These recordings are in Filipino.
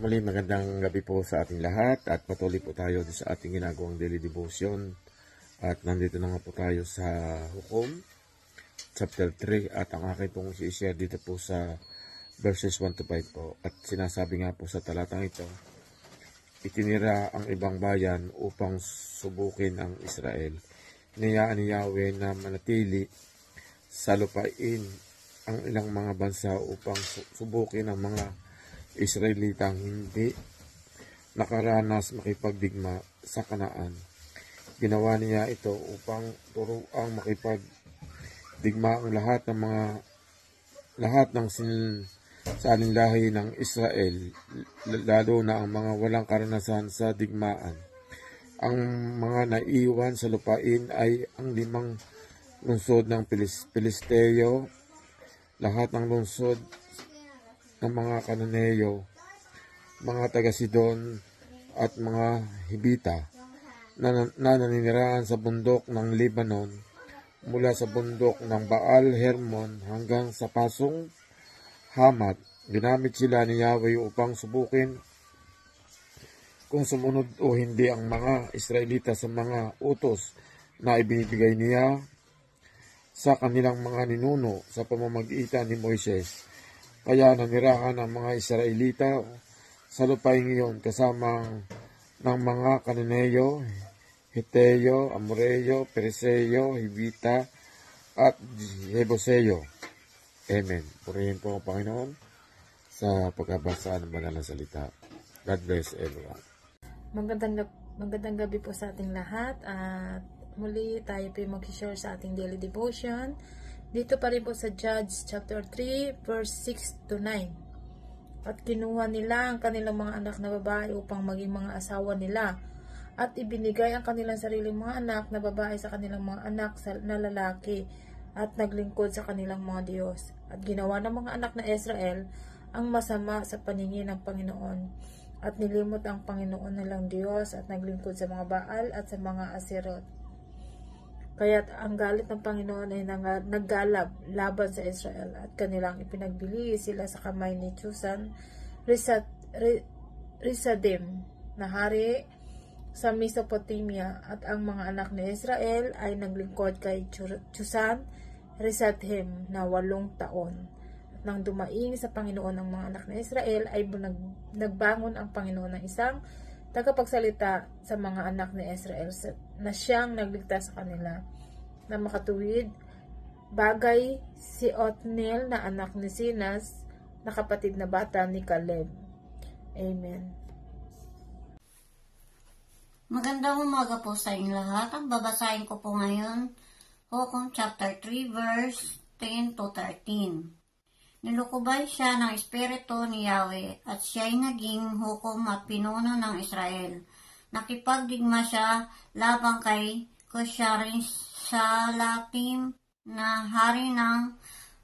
Muli magandang gabi po sa ating lahat at patuloy po tayo sa ating ginagawang daily devotion at nandito na nga po tayo sa Hukom chapter 3 at ang aking pong i-share dito po sa verses 1 to 5 po at sinasabi nga po sa talatang ito, itinira ang ibang bayan upang subukin ang Israel. Niyaan ni Yahweh na manatili sa lupain ang ilang mga bansa upang subukin ang mga Israelitang hindi nakaranas makipagdigma sa Kanaan. Ginawa niya ito upang turuang makipagdigma ang lahat ng salinlahi ng Israel, lalo na ang mga walang karanasan sa digmaan. Ang mga naiwan sa lupain ay ang 5 lungsod ng Pilisteo, lahat ng lungsod ng mga Kananeo, mga taga-Sidon at mga Hibita na naninirahan sa bundok ng Lebanon, mula sa bundok ng Baal Hermon hanggang sa pasong Hamat. Ginamit sila ni Yahweh upang subukin kung sumunod o hindi ang mga Israelita sa mga utos na ibinibigay niya sa kanilang mga ninuno sa pamamagitan ni Moises. Kaya nanirahan ang mga Israelita sa lupain iyon kasama ng mga Kananeo, Hiteo, Amoreo, Pereseo, Hibita at Jebuseo. Amen. Purihin po ang Panginoon sa pagkabasa ng banal na salita. God bless everyone. Magandang gabi po sa ating lahat at muli tayo po mag-share sa ating daily devotion. Dito pa rin po sa Judges chapter 3 verse 6 to 9. At kinuha nila ang kanilang mga anak na babae upang maging mga asawa nila. At ibinigay ang kanilang sariling mga anak na babae sa kanilang mga anak na lalaki. At naglingkod sa kanilang mga Diyos. At ginawa ng mga anak na Israel ang masama sa paningin ng Panginoon. At nilimot ang Panginoon nilang Diyos at naglingkod sa mga Baal at sa mga Aserot. Kaya't ang galit ng Panginoon ay naggalab laban sa Israel at kanilang ipinagbili sila sa kamay ni Chusan Risadim na hari sa Mesopotamia, at ang mga anak ni Israel ay naglingkod kay Chusan Risadim na 8 taon. At nang dumaing sa Panginoon ang mga anak ni Israel ay nagbangon ang Panginoon ng isang tagapagsalita sa mga anak ni Israel na siyang nagligtas sa kanila na makatuwid, bagay si Othniel na anak ni Sinas na kapatid na bata ni Caleb. Amen. Magandang umaga po sa inyong lahat. Ang babasahin ko po ngayon, Hukom chapter 3 verse 10 to 13. Nilukubay siya ng Espiritu ni Yahweh at siya'y naging hukom at pinuno ng Israel. Nakipagdigma siya labang kay Kusharinsalatim na hari ng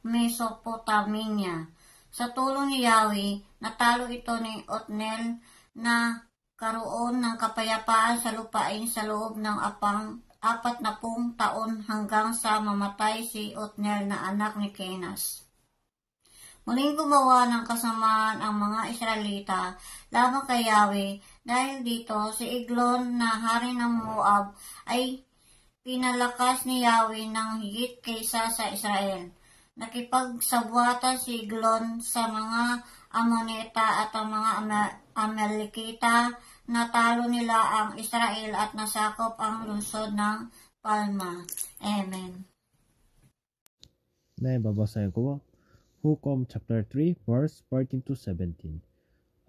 Mesopotamia. Sa tulong ni Yahweh, natalo ito ni Othniel na karoon ng kapayapaan sa lupain sa loob ng 40 taon hanggang sa mamatay si Othniel na anak ni Kenas. Muling gumawa ng kasamaan ang mga Israelita laban kay Yahweh. Dahil dito, si Eglon na hari ng Moab ay pinalakas ni Yahweh ng higit kaysa sa Israel. Nakipagsabwatan si Eglon sa mga Amonita at ang mga Amalekita. Natalo nila ang Israel at nasakop ang lungsod ng Palma. Amen. Babasahin ko Hukom chapter 3 verse 14 to 17.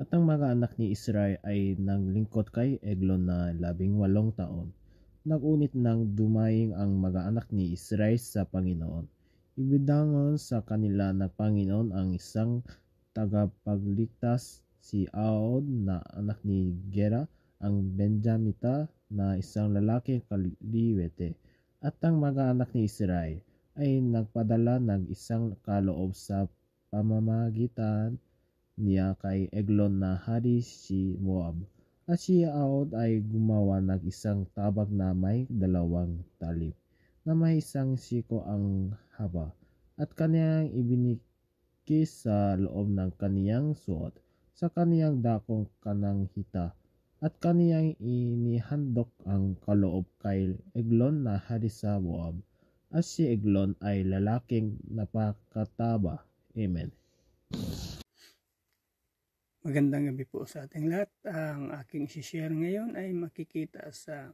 At ang mga anak ni Israel ay naglingkod kay Eglon na 18 taon. Nagunit nang dumaing ang mga anak ni Israel sa Panginoon. Ibidangon sa kanila ng Panginoon ang isang tagapagligtas, si Aod na anak ni Gera, ang Benjamita na isang lalaking kaliwete. At ang mga anak ni Israel ay nagpadala ng isang kaloob sa pamamagitan niya kay Eglon na hari si Moab. At si Aod ay gumawa ng isang tabag na may 2 talip, na may 1 siko ang haba, at kaniyang ibinikis sa loob ng kaniyang suot. sa kaniyang dakong kanang hita, at kaniyang inihandok ang kaloob kay Eglon na hari sa Moab, at si Eglon ay lalaking napakataba. Amen. Magandang gabi po sa ating lahat. Ang aking share ngayon ay makikita sa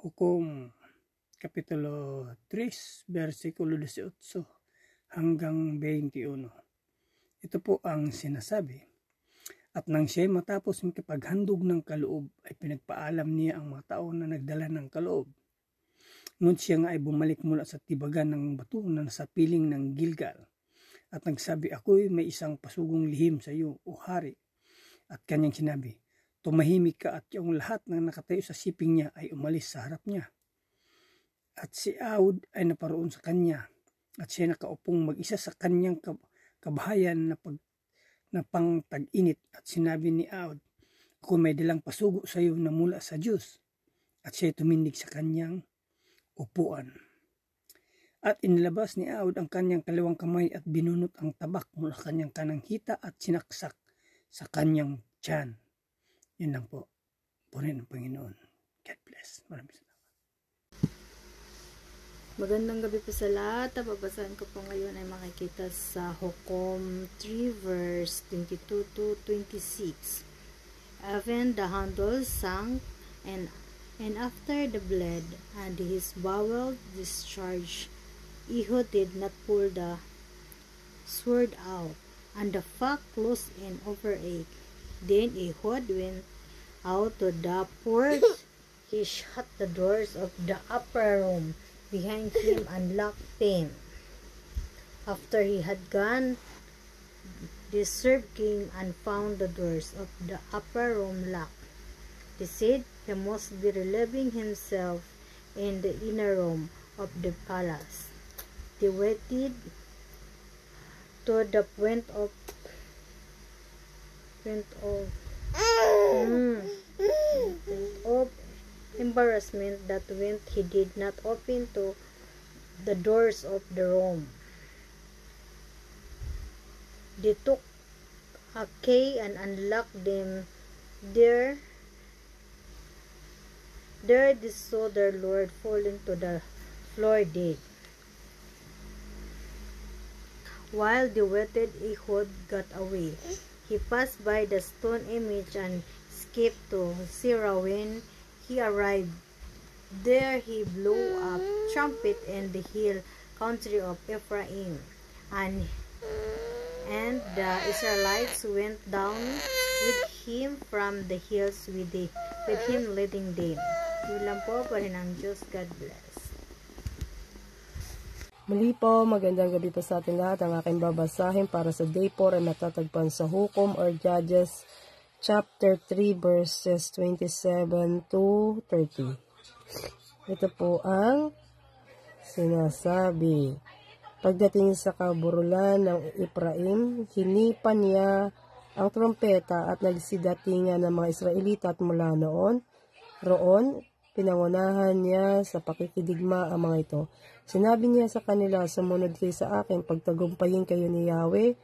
Hukom Kapitulo 3, versikulo 18 hanggang 21. Ito po ang sinasabi. At nang siya matapos makipaghandog ng kaloob, ay pinagpaalam niya ang mga tao na nagdala ng kaloob. Ngunit siya nga ay bumalik mula sa tibagan ng bato na nasa piling ng Gilgal. At nagsabi, ako'y may isang pasugong lihim sa iyo, o hari. At kanyang sinabi, tumahimik ka, at yung lahat ng nakatayo sa siping niya ay umalis sa harap niya. At si Aud ay naparoon sa kanya, at siya nakaupong mag-isa sa kanyang kabahayan na pang tag-init. At sinabi ni Aud, ako may dalang pasugo sa iyo na mula sa Diyos. At siya tumindig sa kanyang upuan. At inilabas ni Aud ang kanyang kaliwang kamay at binunot ang tabak mula kanyang kanang hita at sinaksak sa kanyang tiyan. Yun lang po. Punin ng Panginoon. God bless. Maraming salamat. Magandang gabi po sa lahat. Ang babasahin ko po ngayon ay makikita sa Hukom 3 verse 22 to 26. Even the handle sank, and after the blood and his bowel discharged, Ehud did not pull the sword out, and the fat closed in over it. Then Ehud went out to the porch. He shut the doors of the upper room behind him and locked them. After he had gone, the servant came and found the doors of the upper room locked. They said he must be relieving himself in the inner room of the palace. They waited to the point of embarrassment that when he did not open to the doors of the room. They took a key and unlocked them. There they saw their Lord falling to the floor dead. While they waited, Ehud got away. He passed by the stone image and escaped to Seirah. When he arrived there, he blew a trumpet in the hill country of Ephraim, and the Israelites went down with him from the hills with him leading them. Yun lang po, parin ang Diyos. God bless. Muli po, magandang gabi po sa ating lahat. Ang aking babasahin para sa day 4 ay matatagpuan sa Hukom or Judges chapter 3 verses 27 to 30. Ito po ang sinasabi. Pagdating sa kaburulan ng Ephraim, hinipan niya ang trompeta at nagsidatingan ng mga Israelita at mula roon, pinangunahan niya sa pakikidigma ang mga ito. Sinabi niya sa kanila, sumunod kayo sa akin, pagtagumpayin kayo ni Yahweh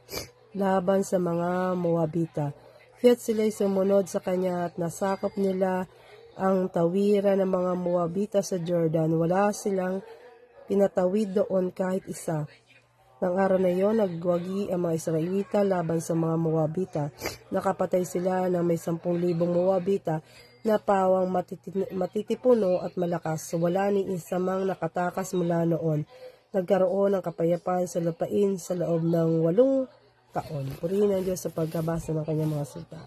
laban sa mga Moabita. Kaya't sila'y sumunod sa kanya at nasakop nila ang tawiran ng mga Moabita sa Jordan. Wala silang pinatawid doon kahit isa. Nang araw na iyon, nagwagi ang mga Israelita laban sa mga Moabita. Nakapatay sila ng may 10,000 Moabita na pawang matitipuno at malakas. Wala ni isa mang nakatakas mula noon. Nagkaroon ng kapayapaan sa lupain sa loob ng 8 taon. Purihin ang Diyos sa pagkabasa ng kanyang mga salita.